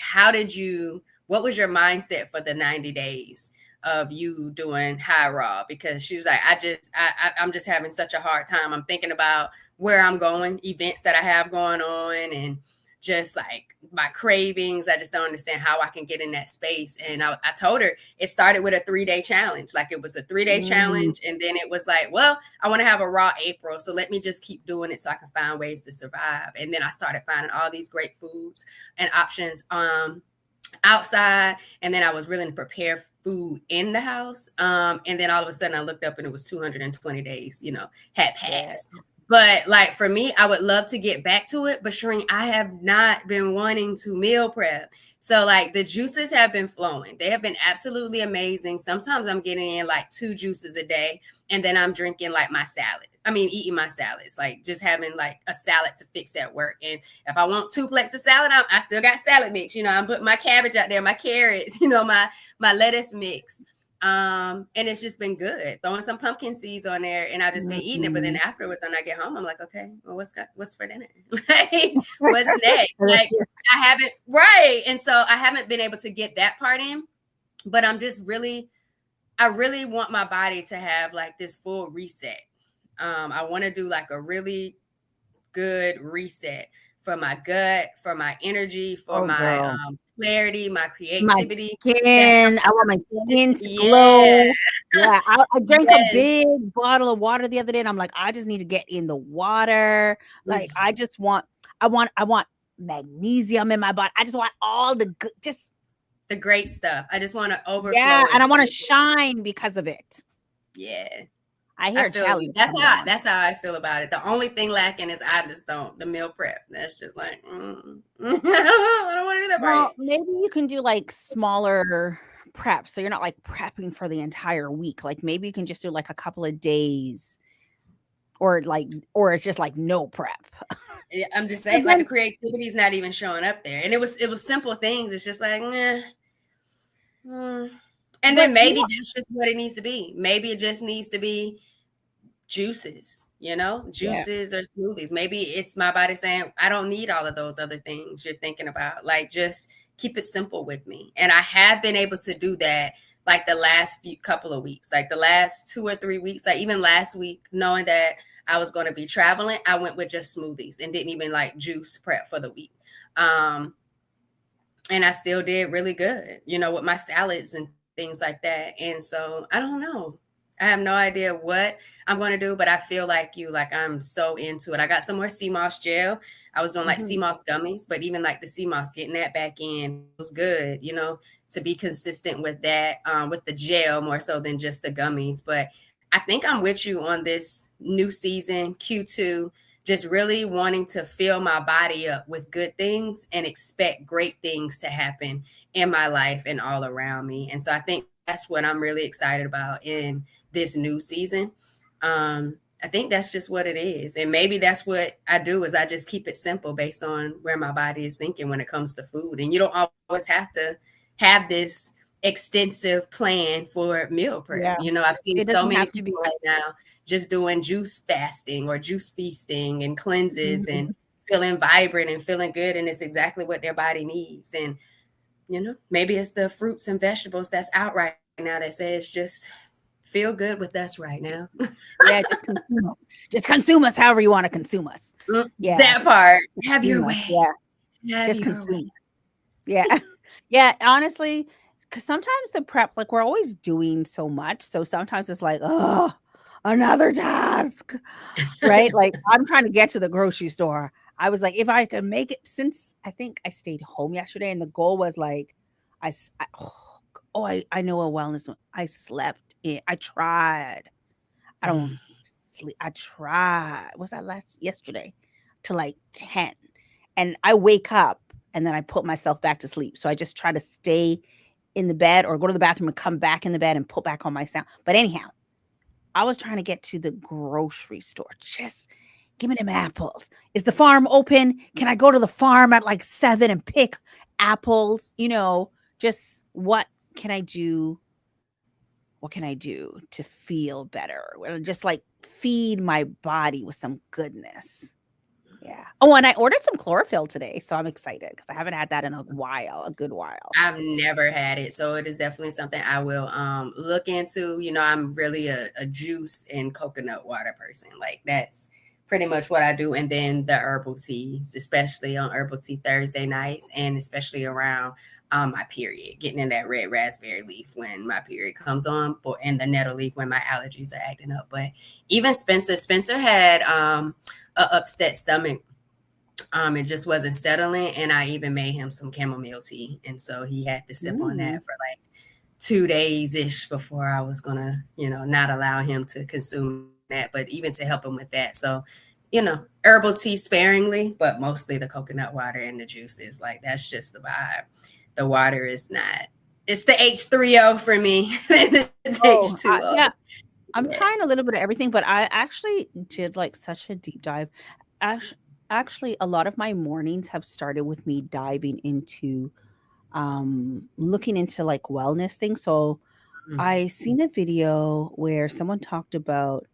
S2: what was your mindset for the 90 days of you doing high raw? Because she was like, I'm just having such a hard time. I'm thinking about where I'm going, events that I have going on, and just like my cravings. I just don't understand how I can get in that space. And I told her it started with a 3-day challenge. Like it was a 3-day
S1: Mm.
S2: challenge. And then it was like, well, I want to have a raw April. So let me just keep doing it so I can find ways to survive. And then I started finding all these great foods and options outside. And then I was willing to prepare food in the house. And then all of a sudden I looked up and it was 220 days, had
S1: Yeah.
S2: passed. But like for me, I would love to get back to it. But Shireen, I have not been wanting to meal prep. So like the juices have been flowing. They have been absolutely amazing. Sometimes I'm getting in like 2 juices a day, and then I'm drinking like my salad. I mean, eating my salads, like just having like a salad to fix at work. And if I want 2 plates of salad, I still got salad mix. I'm putting my cabbage out there, my carrots, my lettuce mix. And it's just been good. Throwing some pumpkin seeds on there, and I just been eating it. But then
S1: Mhm.
S2: afterwards, when I get home, I'm like, okay, well, what's for dinner? Like, what's next? Like, I haven't right, and so I haven't been able to get that part in. But I really want my body to have like this full reset. I want to do like a really good reset for my gut, for my energy, for
S1: Oh,
S2: my
S1: girl.
S2: clarity, my
S1: My
S2: creativity. That's
S1: skin, I want my
S2: coming.
S1: skin to
S2: Yeah.
S1: glow. Yeah, I drank a
S2: Yes.
S1: big bottle of water the other day, and I'm like, "I just need to get in the water." Like, I want magnesium in my body. I just want all the good just
S2: The great stuff. I just want to
S1: yeah,
S2: overflow
S1: and
S2: it.
S1: I wanna shine because of it.
S2: Yeah.
S1: I
S2: I
S1: hear a
S2: feel you.
S1: challenge coming on.
S2: That's how I feel about it. The only thing lacking is I just don't the meal prep. That's just like I don't want to do that part
S1: Well,
S2: yet.
S1: maybe you can do, like, smaller preps, so you're not, like, prepping for the entire week. Like, maybe you can just do, like, a couple of days or it's just, like, no prep.
S2: Yeah, I'm just
S1: 'Cause
S2: saying, like the
S1: then
S2: creativity is not even showing up there, and it was simple things. It's just like, mm. And
S1: but
S2: then
S1: you
S2: maybe
S1: know
S2: that's just what it needs to be. Maybe it just needs to be juices,
S1: yeah.
S2: juices or smoothies. Maybe it's my body saying, I don't need all of those other things you're thinking about. Like, just keep it simple with me. And I have been able to do that like the last few couple of weeks, like the last 2 or 3 weeks, like even last week, knowing that I was going to be traveling, I went with just smoothies and didn't even like juice prep for the week. Um, and I still did really good, with my salads and things like that. And so I don't know. I have no idea what I'm going to do, but I feel like like I'm so into it. I got some more sea moss gel. I was doing like sea
S1: Mhm.
S2: moss gummies, but even like the sea moss, getting that back in was good, to be consistent with that, with the gel more so than just the gummies. But I think I'm with you on this new season, Q2, just really wanting to fill my body up with good things and expect great things to happen in my life and all around me. And so I think that's what I'm really excited about in this new season. I think that's just what it is. And maybe that's what I do is I just keep it simple based on where my body is thinking when it comes to food. And you don't always have to have this extensive plan for meal prep.
S1: Yeah.
S2: You know, I've seen
S1: It
S2: so
S1: doesn't
S2: many
S1: have to
S2: people
S1: be.
S2: right now just doing juice fasting or juice feasting and cleanses and
S1: Mhm.
S2: feeling vibrant and feeling good. And it's exactly what their body needs. And, maybe it's the fruits and vegetables that's out right now that says just feel good with us right now.
S1: Yeah, just consume us. Just consume us however you wanna consume us. Yeah,
S2: That part. Have your
S1: consume us,
S2: way.
S1: yeah,
S2: Have
S1: just
S2: your way.
S1: consume us. Yeah. Yeah, honestly, because sometimes the prep like, we're always doing so much, so sometimes it's like, oh, another task." Right? Like, I'm trying to get to the grocery store. I was like, if I could make it since I think I stayed home yesterday and the goal was like, I know a wellness one. I slept in. I tried. I don't
S2: Mm.
S1: sleep. I tried. Was that last yesterday to like 10? And I wake up and then I put myself back to sleep. So I just try to stay in the bed or go to the bathroom and come back in the bed and put back on my sound. But anyhow, I was trying to get to the grocery store. Just give me them apples. Is the farm open? Can I go to the farm at like 7 and pick apples? Just can I do? What can I do to feel better? Well, just like feed my body with some goodness. Yeah. Oh, and I ordered some chlorophyll today, so I'm excited because I haven't had that in a good while.
S2: I've never had it, so it is definitely something I will look into. I'm really a juice and coconut water person. Like that's pretty much what I do. And then the herbal teas, especially on herbal tea Thursday nights, and especially around my period, getting in that red raspberry leaf when my period comes on, and the nettle leaf when my allergies are acting up. But even Spencer had a upset stomach. It just wasn't settling, and I even made him some chamomile tea, and so he had to sip on
S1: Mm.
S2: that for like 2 days ish before I was gonna, not allow him to consume that, but even to help him with that. So, herbal tea sparingly, but mostly the coconut water and the juices. Like that's just the vibe. The water is not. It's the H3O for me. It's H2O.
S1: Yeah.
S2: Yeah.
S1: I'm trying a little bit of everything, but I actually did like such a deep dive. Act- Actually, a lot of my mornings have started with me diving into looking into like wellness things. So
S2: Mhm.
S1: I seen a video where someone talked about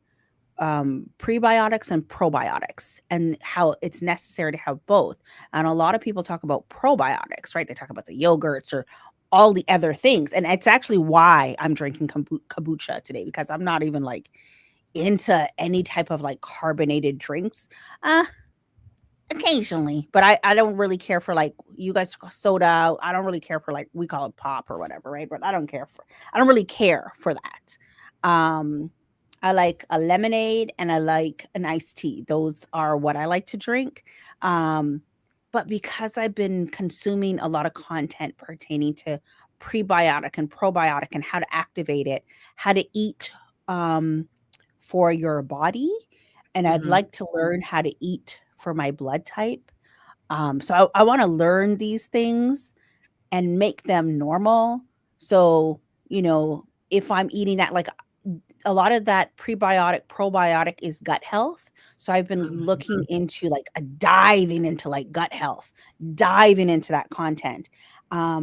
S1: prebiotics and probiotics and how it's necessary to have both. And a lot of people talk about probiotics, right? They talk about the yogurts or all the other things. And it's actually why I'm drinking kombucha today because I'm not even like into any type of like carbonated drinks. Uh, Occasionally, but I don't really care for like you guys call soda. I don't really care for like we call it pop or whatever, right? But I don't really care for that. I like a lemonade and I like an iced tea. Those are what I like to drink. Um, but because I've been consuming a lot of content pertaining to prebiotic and probiotic and how to activate it, how to eat for your body, and I'd
S2: Mhm.
S1: like to learn how to eat for my blood type. So I want to learn these things and make them normal. So, if I'm eating that, like a lot of that prebiotic, probiotic is gut health. So I've been looking
S2: Mhm.
S1: into like a diving into like gut health, diving into that content.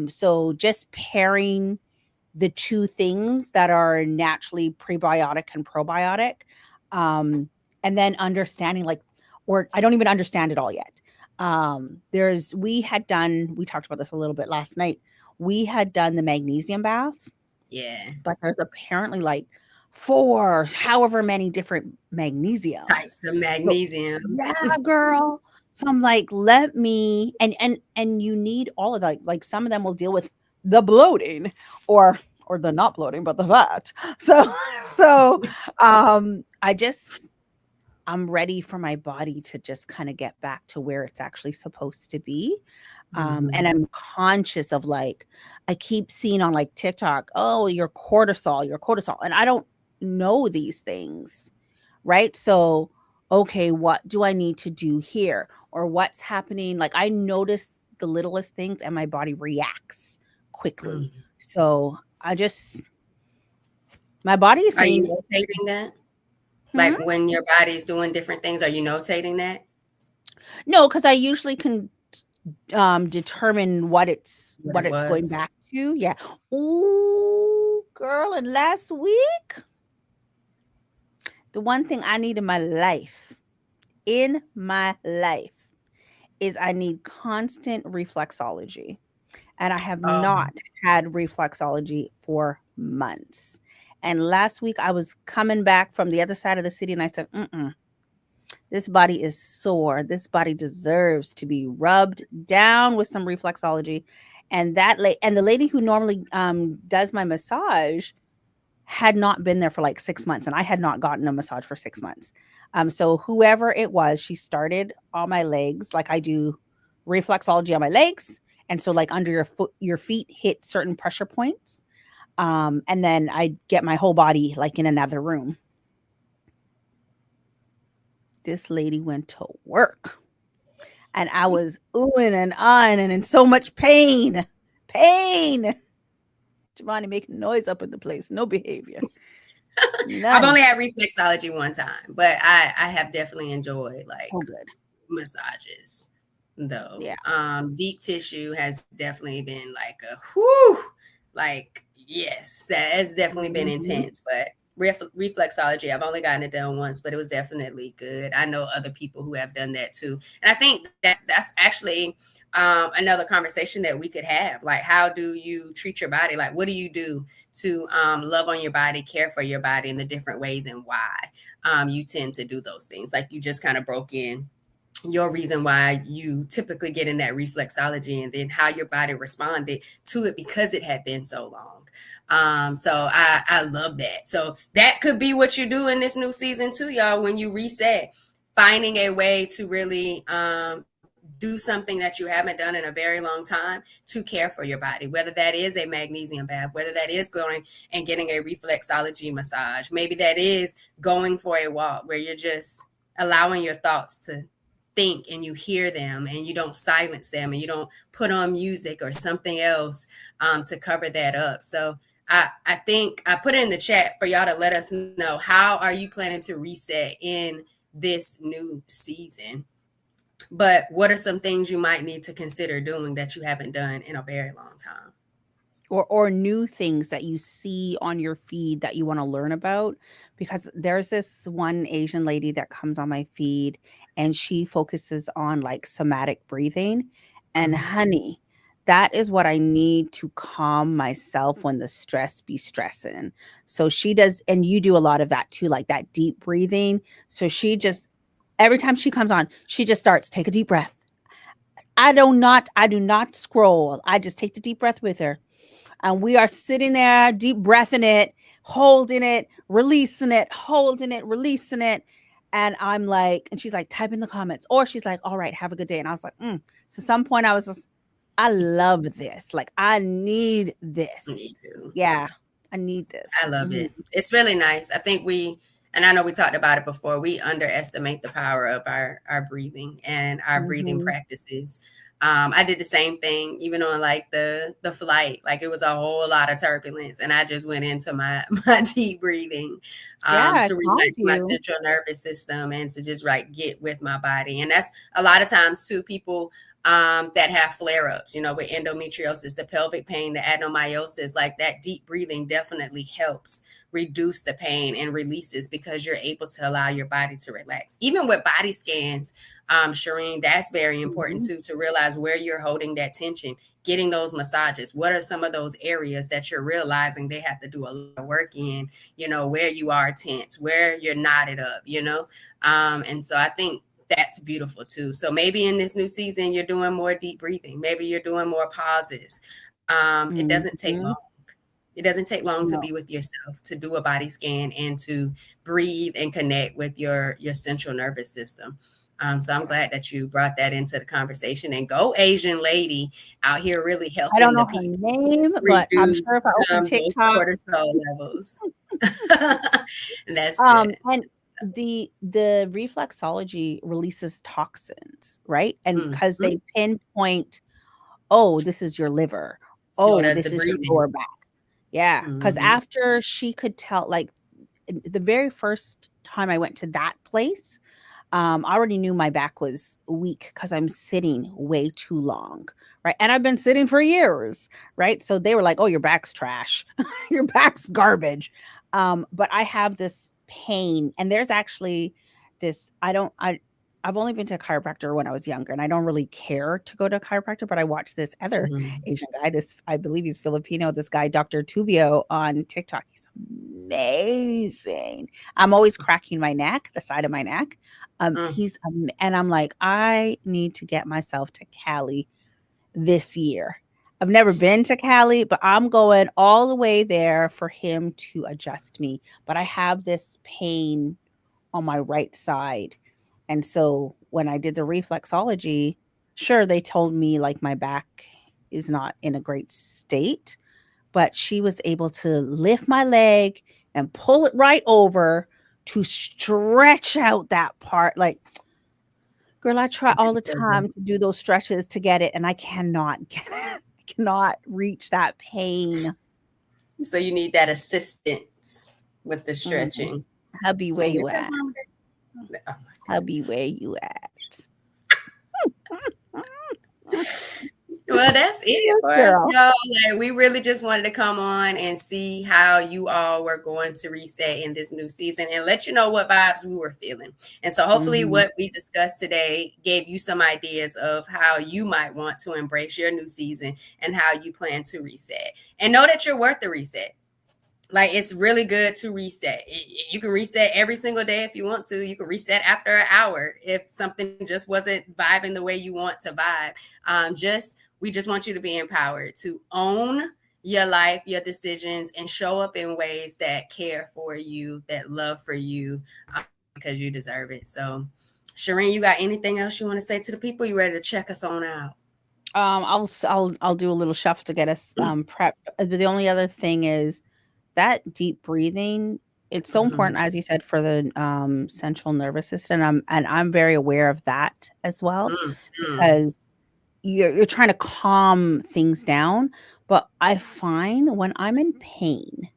S1: So just pairing the two things that are naturally prebiotic and probiotic, um, and then understanding like, or I don't even understand it all yet. We talked about this a little bit last night. We had done the magnesium baths,
S2: Yeah.
S1: but there's apparently like four, however many different magnesiums.
S2: Types of
S1: So
S2: magnesiums.
S1: yeah, girl. So I'm like, let me and you need all of that. Like some of them will deal with the bloating or the not bloating, but the fat. So so I just I'm ready for my body to just kind of get back to where it's actually supposed to be. And
S2: Mhm.
S1: I'm conscious of like, I keep seeing on like TikTok, oh, your cortisol. And I don't know these things, right? So, okay, what do I need to do here? Or what's happening? Like, I notice the littlest things and my body reacts quickly.
S2: Mm.
S1: So, my body is
S2: Are you
S1: saying,
S2: notating that?
S1: Hmm?
S2: Like when your body's doing different things, are you notating that?
S1: No, because I usually can determine
S2: What
S1: what
S2: it
S1: it's going
S2: was?
S1: back to. Yeah. Ooh, girl, and last week, the one thing I need in my life, is I need constant reflexology. And I have
S2: Oh,
S1: not had reflexology for months. And last week I was coming back from the other side of the city and I said, mm-mm, this body is sore. This body deserves to be rubbed down with some reflexology. And and the lady who normally does my massage had not been there for like 6 months, and I had not gotten a massage for 6 months. So whoever it was, she started on my legs, like I do reflexology on my legs, and so like under your feet hit certain pressure points, and then I get my whole body like in another room. This lady went to work, and I was oohing and ahhing and in so much pain. Giovanni making noise up in the place, no behavior,
S2: I've
S1: none.
S2: only had reflexology one time, but I have definitely enjoyed like
S1: So good,
S2: massages though.
S1: yeah.
S2: Deep tissue has definitely been like a whew, like yes, that has definitely been
S1: Mhm.
S2: intense. But reflexology, I've only gotten it done once, but it was definitely good. I know other people who have done that too, and I think that's actually another conversation that we could have. Like, how do you treat your body? Like, what do you do to love on your body, care for your body in the different ways, and why you tend to do those things? Like, you just kind of broke in your reason why you typically get in that reflexology, and then how your body responded to it because it had been so long. So I love that. So that could be what you do in this new season too, y'all. When you reset, finding a way to really do something that you haven't done in a very long time to care for your body, whether that is a magnesium bath, whether that is going and getting a reflexology massage, maybe that is going for a walk where you're just allowing your thoughts to think and you hear them and you don't silence them and you don't put on music or something else to cover that up. So I think I put it in the chat for y'all to let us know, how are you planning to reset in this new season? But what are some things you might need to consider doing that you haven't done in a very long time?
S1: Or new things that you see on your feed that you wanna learn about, because there's this one Asian lady that comes on my feed, and she focuses on, like, somatic breathing, and
S2: Mhm.
S1: honey, that is what I need to calm myself when the stress be stressing. So she does, and you do a lot of that too, like that deep breathing. So she just, every time she comes on, she just starts, "Take a deep breath." I do not scroll, I just take the deep breath with her, and we are sitting there deep breathing it, holding it, releasing it, holding it, releasing it. And I'm like, and she's like, type in the comments, or she's like, all right, have a good day. And I was like, so some point I was just, I love this. Like, I need this.
S2: Me too.
S1: Yeah, I need
S2: I
S1: this.
S2: love it. It's really nice. I think and I know we talked about it before, we underestimate the power of our breathing and our breathing
S1: Hmm.
S2: practices. I did the same thing, even on like the flight. Like, it was a whole lot of turbulence, and I just went into my my deep breathing
S1: Yeah, it
S2: to relax
S1: calms
S2: my
S1: you.
S2: central nervous system and to just like get with my body. And that's a lot of times too, people that have flare ups, with endometriosis, the pelvic pain, the adenomyosis, like that deep breathing definitely helps reduce the pain and releases, because you're able to allow your body to relax. Even with body scans, Shireen, that's very important
S1: Mhm.
S2: too, to realize where you're holding that tension, getting those massages. What are some of those areas that you're realizing they have to do a lot of work in, where you are tense, where you're knotted up. And so I think that's beautiful too. So maybe in this new season, you're doing more deep breathing. Maybe you're doing more pauses. It doesn't take
S1: Mhm.
S2: long. It doesn't take long to
S1: No,
S2: be with yourself, to do a body scan, and to breathe and connect with your central nervous system. So I'm
S1: yeah.
S2: glad that you brought that into the conversation. And go, Asian lady, out here really
S1: I don't
S2: helping the
S1: know her
S2: people
S1: name, but I'm
S2: reduce
S1: sure if I open
S2: those
S1: TikTok,
S2: cortisol levels. And that's
S1: And
S2: good.
S1: the reflexology releases toxins, right? And because
S2: Mhm.
S1: they pinpoint, oh, this is your liver.
S2: So
S1: Oh,
S2: does
S1: this
S2: the
S1: is your
S2: breathing.
S1: lower back. Yeah. Because
S2: Mhm.
S1: after she could tell, like the very first time I went to that place, I already knew my back was weak because I'm sitting way too long, right? And I've been sitting for years, right? So they were like, "Oh, your back's trash, your back's garbage." But I have this pain, and there's actually this. I've only been to a chiropractor when I was younger, and I don't really care to go to a chiropractor. But I watched this other
S2: Mhm.
S1: Asian guy. This I believe he's Filipino. This guy, Dr. Tubio, on TikTok. He's amazing. I'm always cracking my neck, the side of my neck.
S2: Mm.
S1: And I'm like, I need to get myself to Cali this year. I've never been to Cali, but I'm going all the way there for him to adjust me. But I have this pain on my right side. And so when I did the reflexology, sure, they told me like my back is not in a great state, but she was able to lift my leg and pull it right over to stretch out that part. Like, girl, I try all the time to do those stretches to get it, and I cannot get it. I cannot reach that pain.
S2: So you need that assistance with the
S1: Mhm.
S2: stretching.
S1: Hubby, where
S2: And
S1: you
S2: there's
S1: at?
S2: nothing wrong with that. Oh my
S1: Hubby, where you at?
S2: Well, that's it
S1: Yes,
S2: for us,
S1: girl.
S2: y'all. Like, we really just wanted to come on and see how you all were going to reset in this new season and let you know what vibes we were feeling. And so, hopefully,
S1: Mhm.
S2: what we discussed today gave you some ideas of how you might want to embrace your new season and how you plan to reset. And know that you're worth the reset. Like, it's really good to reset. You can reset every single day if you want to. You can reset after an hour if something just wasn't vibing the way you want to vibe. We just want you to be empowered to own your life, your decisions, and show up in ways that care for you, that love for you, because you deserve it. So, Shireen, you got anything else you want to say to the people? You ready to check us on out?
S1: I'll do a little shuffle to get us prepped. The only other thing is that deep breathing. It's so
S2: Mhm.
S1: important, as you said, for the central nervous system. I'm very aware of that as well
S2: Mm, mm.
S1: because you're trying to calm things down. But I find when I'm in pain,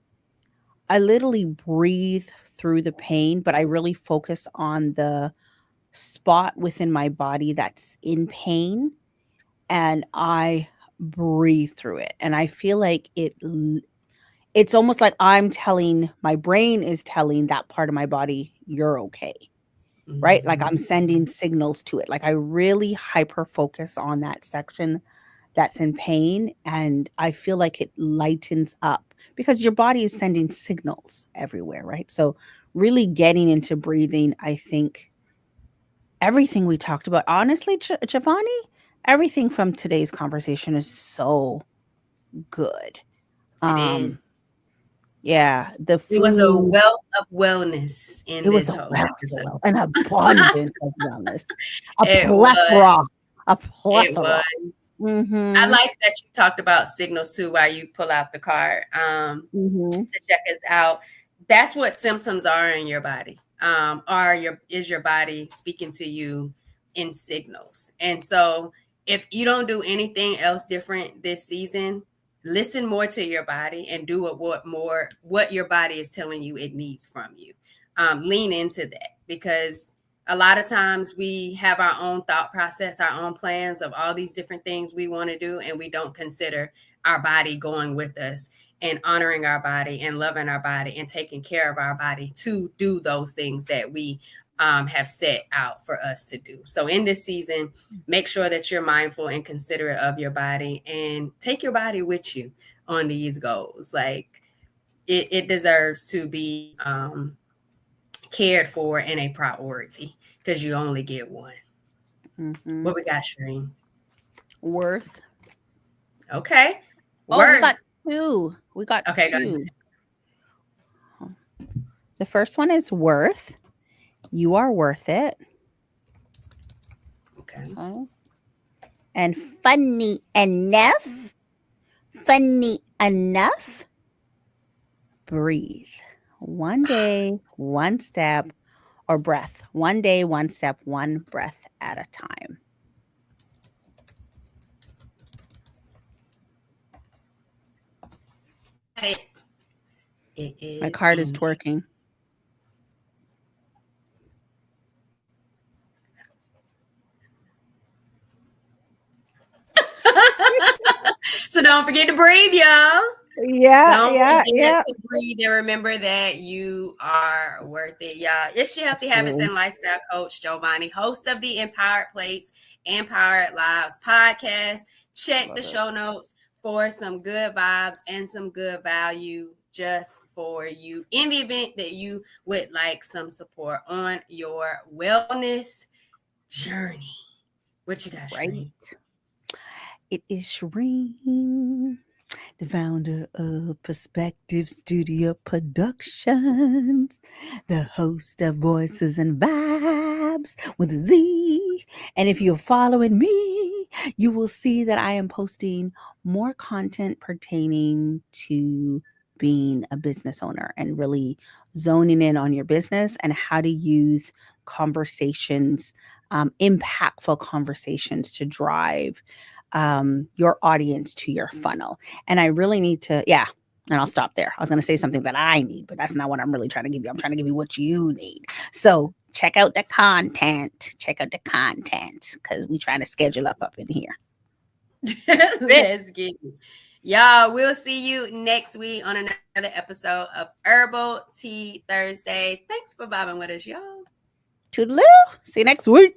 S1: I literally breathe through the pain, but I really focus on the spot within my body that's in pain and I breathe through it. And I feel like it's almost like I'm telling my brain is telling that part of my body, you're okay. Right? Like I'm
S2: Mhm.
S1: sending signals to it. Like I really hyper focus on that section that's in pain. And I feel like it lightens up because your body is sending signals everywhere. Right. So, really getting into breathing, I think everything we talked about, honestly, Giovanni, everything from today's conversation is so good.
S2: It
S1: Um,
S2: is.
S1: yeah, the
S2: It was a
S1: food,
S2: wealth of wellness
S1: it
S2: in
S1: was
S2: this
S1: a
S2: whole
S1: wealth,
S2: episode.
S1: an abundance of wellness, a
S2: It was.
S1: plethora, a
S2: It
S1: plethora.
S2: was. I
S1: Mhm.
S2: like that you talked about signals too while you pull out the card
S1: Mhm.
S2: to check us out. That's what symptoms are in your body. Is your body speaking to you in signals? And so if you don't do anything else different this season, listen more to your body and do what your body is telling you it needs from you. Lean into that because a lot of times we have our own thought process, our own plans of all these different things we want to do, and we don't consider our body going with us and honoring our body and loving our body and taking care of our body to do those things that we have set out for us to do. So in this season, make sure that you're mindful and considerate of your body and take your body with you on these goals. Like it deserves to be cared for and a priority because you only get one.
S1: Mhm.
S2: What we got, Shereen?
S1: Worth.
S2: Okay.
S1: Oh, we got
S2: Worth.
S1: 2. We got
S2: Okay, go ahead.
S1: 2. The first one is worth. You are worth it.
S2: Okay.
S1: Okay. And funny enough, breathe. One day, one step, or breath. One day, one step, one breath at a time.
S2: Got it. It
S1: My
S2: is
S1: card is
S2: in.
S1: twerking.
S2: Don't forget to breathe, y'all.
S1: Yeah,
S2: Don't
S1: yeah,
S2: forget
S1: yeah.
S2: to breathe and remember that you are worth it, y'all. It's your Healthy Habits
S1: Absolutely.
S2: and Lifestyle Coach, Giovanni, host of the Empowered Plates, Empowered Lives podcast. Check the
S1: Love it.
S2: show notes for some good vibes and some good value just for you in the event that you would like some support on your wellness journey. What you got,
S1: Right.
S2: Shereen?
S1: It is Shireen, the founder of Perspective Studio Productions, the host of Voices and Vibes with a Z. And if you're following me, you will see that I am posting more content pertaining to being a business owner and really zoning in on your business and how to use conversations, impactful conversations to drive your audience to your funnel. And I really need to, yeah. And I'll stop there. I was going to say something that I need, but that's not what I'm really trying to give you. I'm trying to give you what you need. So check out the content. Check out the content because we trying to schedule up in here.
S2: Let's get it. Y'all, we'll see you next week on another episode of Herbal Tea Thursday. Thanks for vibing with us, y'all.
S1: Toodaloo. See you next week.